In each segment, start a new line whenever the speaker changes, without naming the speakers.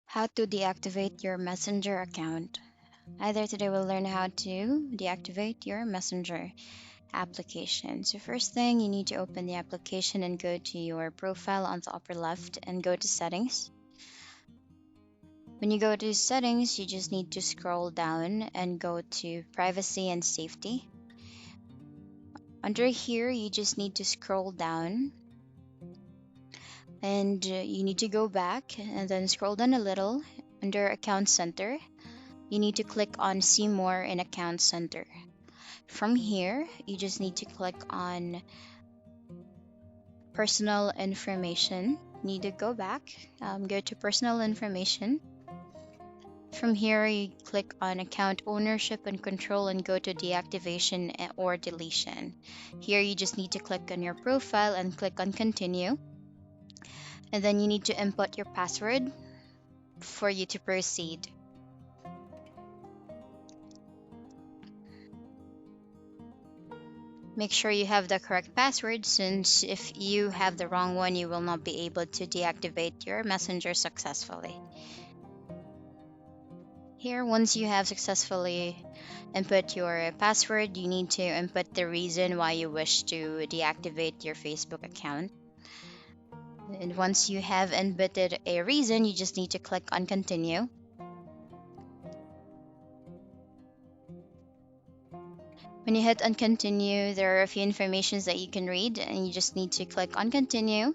How to deactivate your Messenger account. Either today we'll learn how to deactivate your Messenger application. So first thing, you need to open the application and go to your profile on the upper left and go to settings. When you go to settings, you just need to scroll down and go to privacy and safety. Under here, you just need to scroll down and you need to go back and then scroll down a little. Under account center, you need to click on see more in account center. From here, you just need to click on personal information. Need to go back, go to personal information. From here, you click on account ownership and control and go to deactivation or deletion. Here, you just need to click on your profile and click on continue. And then you need to input your password for you to proceed. Make sure you have the correct password, since if you have the wrong one, you will not be able to deactivate your messenger successfully. Here, once you have successfully input your password, you need to input the reason why you wish to deactivate your Facebook account. And once you have inputted a reason, you just need to click on continue. When you hit on continue, there are a few informations that you can read, and you just need to click on continue.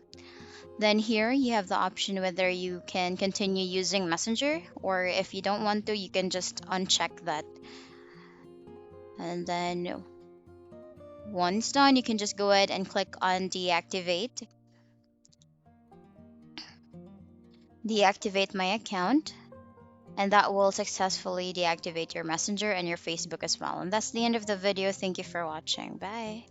Then here you have the option whether you can continue using Messenger, or if you don't want to, you can just uncheck that. And then once done, you can just go ahead and click on deactivate. Deactivate my account, and that will successfully deactivate your Messenger and your Facebook as well. And that's the end of the video. Thank you for watching. Bye.